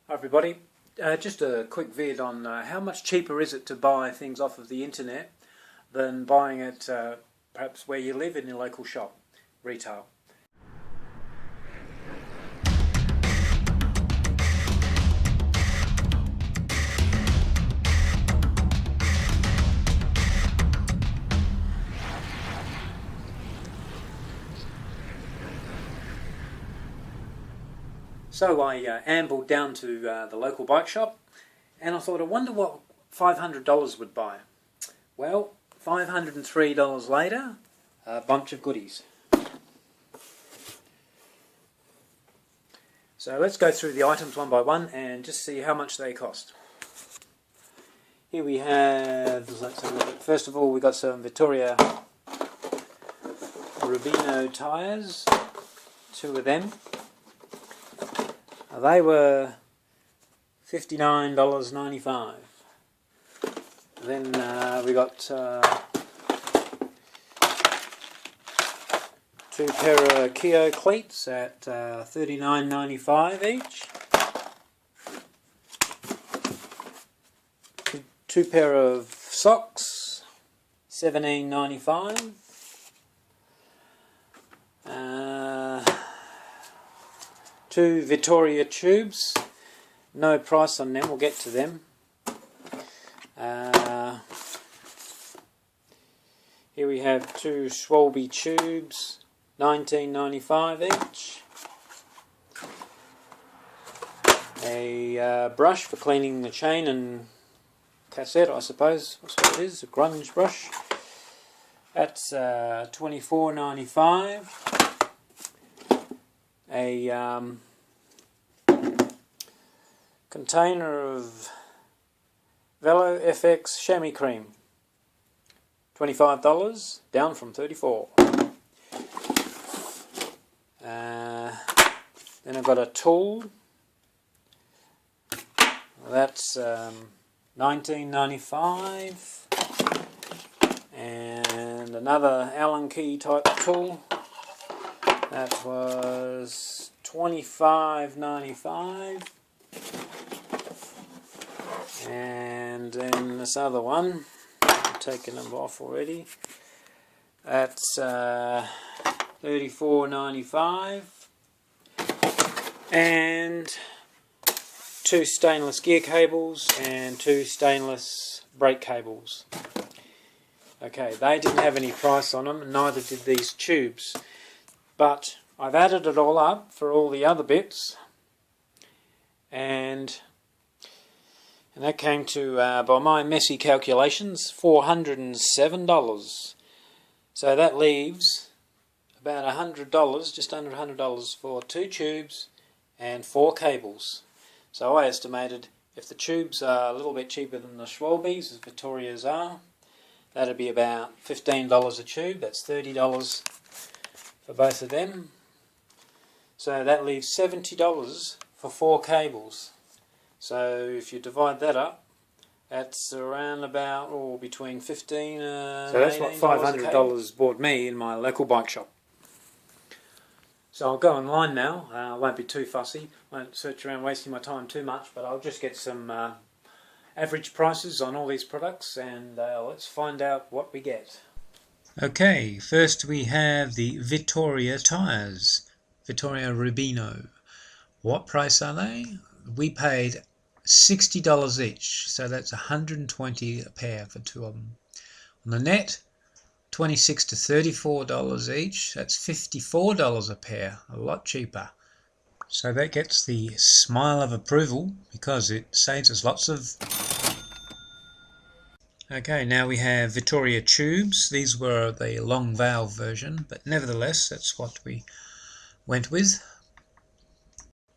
Hi everybody, just a quick vid on how much cheaper is it to buy things off of the internet than buying it perhaps where you live in your local shop, retail. So I ambled down to the local bike shop and I thought, I wonder what $500 would buy. Well, $503 later, a bunch of goodies. So let's go through the items one by one and just see how much they cost. Here we have, let's have a look. First of all, we got some Vittoria Rubino tyres, 2 of them. They were $59.95. Then we got 2 pair of Keo cleats at $39.95 each. 2 pair of socks, $17.95. 2 Vittoria tubes, no price on them, we'll get to them. Here we have 2 Schwalbe tubes, $19.95 each. A brush for cleaning the chain and cassette, I suppose, that's what it is, a grunge brush. That's $24.95. A container of Velo FX chamois cream, $25, down from $34. Then I've got a tool, that's $19.95, and another Allen key type tool. That was $25.95, and then this other one, I've taken them off already, that's $34.95, and 2 stainless gear cables and 2 stainless brake cables. Okay, they didn't have any price on them, and neither did these tubes. But I've added it all up for all the other bits, and that came to, by my messy calculations, $407. So that leaves about $100, just under $100 for 2 tubes and 4 cables. So I estimated if the tubes are a little bit cheaper than the Schwalbes, as Vittoria's are, that'd be about $15 a tube, that's $30 for both of them. So that leaves $70 for 4 cables. So if you divide that up, that's around about between $15 and so that's what $500 bought me in my local bike shop. So I'll go online now. I won't be too fussy, won't search around wasting my time too much, but I'll just get some average prices on all these products, and let's find out what we get. Okay, first we have the Vittoria tyres, Vittoria Rubino. What price are they? We paid $60 each, so that's $120 a pair for 2 of them. On the net, $26 to $34 each, that's $54 a pair, a lot cheaper. So that gets the smile of approval because it saves us lots of... Okay, now we have Vittoria tubes. These were the long valve version, but nevertheless that's what we went with.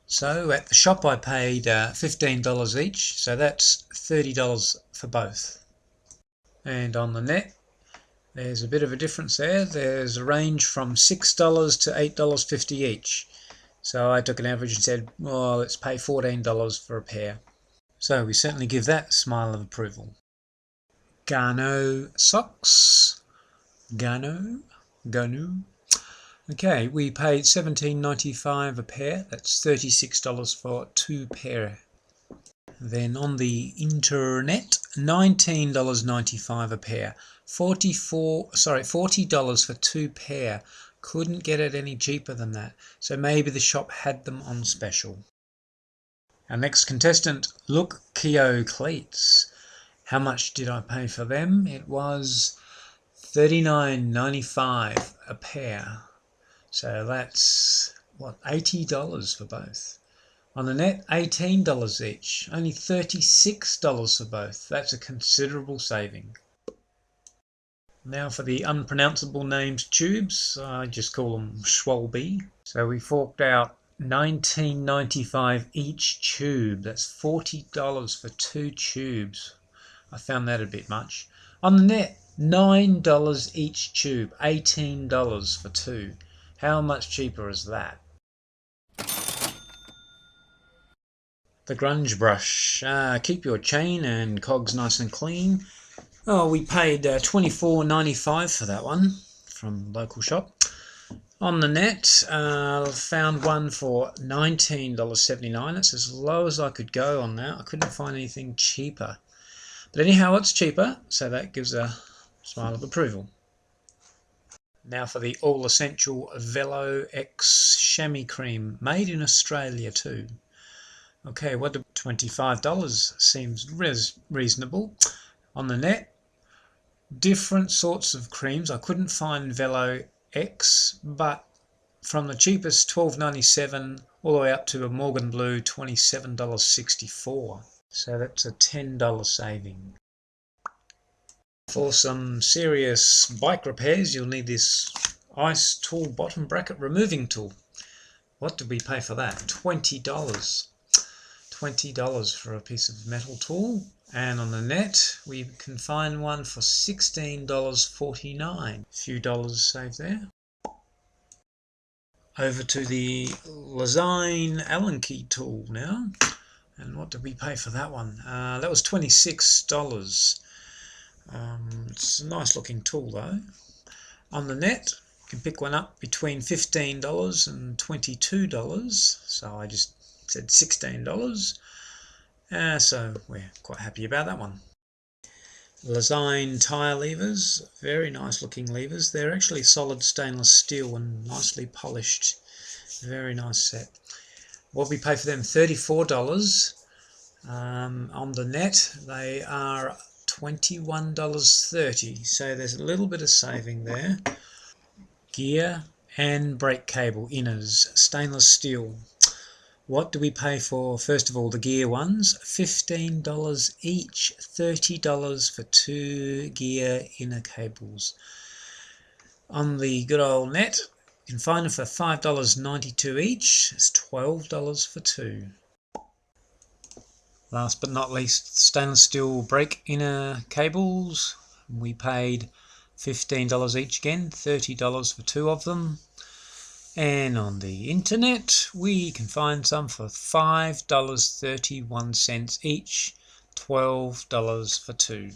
So at the shop I paid $15 each, so that's $30 for both. And on the net there's a bit of a difference there. There's a range from $6 to $8.50 each. So I took an average and said, well, let's pay $14 for a pair. So we certainly give that a smile of approval. Gano socks. Gano. Okay, we paid $17.95 a pair. That's $36 for 2 pair Then on the internet, $19.95 a pair. $40 for 2 pair. Couldn't get it any cheaper than that. So maybe the shop had them on special. Our next contestant, Look Keo cleats. How much did I pay for them? It was $39.95 a pair. So that's, what, $80 for both. On the net, $18 each. Only $36 for both. That's a considerable saving. Now for the unpronounceable named tubes. I just call them Schwalbe. So we forked out $19.95 each tube. That's $40 for 2 tubes. I found that a bit much. On the net, $9 each tube, $18 for 2. How much cheaper is that? The grunge brush. Keep your chain and cogs nice and clean. Oh, we paid $24.95 for that one from local shop. On the net, found one for $19.79. That's as low as I could go on that. I couldn't find anything cheaper. But anyhow, it's cheaper, so that gives a smile of approval. Now for the All Essential Velo X Chamois Cream, made in Australia too. Okay, what do $25 seems reasonable. On the net, different sorts of creams. I couldn't find Velo X, but from the cheapest $12.97 all the way up to a Morgan Blue $27.64. So that's a $10 saving. For some serious bike repairs, you'll need this Ice Tool bottom bracket removing tool. What did we pay for that? $20. $20 for a piece of metal tool. And on the net, we can find one for $16.49. A few dollars saved there. Over to the Lezyne Allen key tool now. And what did we pay for that one? That was $26. It's a nice looking tool though. On the net, you can pick one up between $15 and $22. So I just said $16. So we're quite happy about that one. Lezyne tyre levers, very nice looking levers. They're actually solid stainless steel and nicely polished. Very nice set. What we pay for them, $34. On the net, they are $21.30. So there's a little bit of saving there. Gear and brake cable inners, stainless steel. What do we pay for, first of all, the gear ones? $15 each, $30 for 2 gear inner cables. On the good old net, you can find them for $5.92 each. It's $12 for 2. Last but not least, stainless steel brake inner cables. We paid $15 each again, $30 for 2 of them. And on the internet, we can find some for $5.31 each, $12 for 2.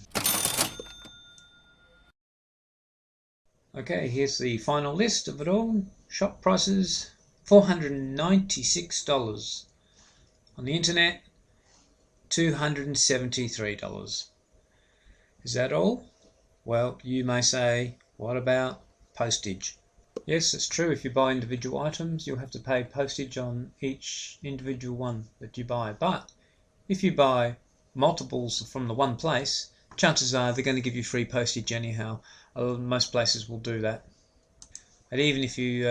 Okay, here's the final list of it all. Shop prices, $496. On the internet, $273. Is that all? Well, you may say, what about postage? Yes, it's true. If you buy individual items, you'll have to pay postage on each individual one that you buy. But if you buy multiples from the one place, chances are they're going to give you free postage anyhow. Most places will do that. And even if you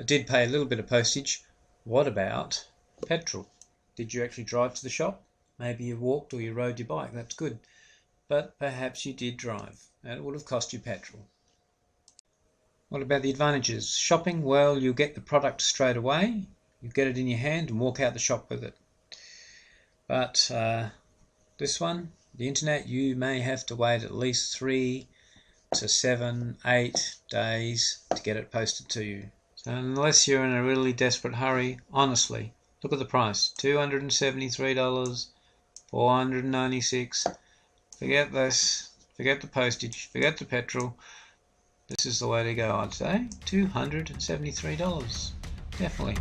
did pay a little bit of postage, what about petrol? Did you actually drive to the shop? Maybe you walked or you rode your bike. That's good. But perhaps you did drive, and it would have cost you petrol. What about the advantages? Shopping, well, you'll get the product straight away. You get it in your hand and walk out the shop with it. But this one, the internet, you may have to wait at least 3 to 7, 8 days to get it posted to you. So unless you're in a really desperate hurry, honestly, look at the price. $273, $496. Forget this. Forget the postage. Forget the petrol. This is the way to go, I'd say. $273. Definitely.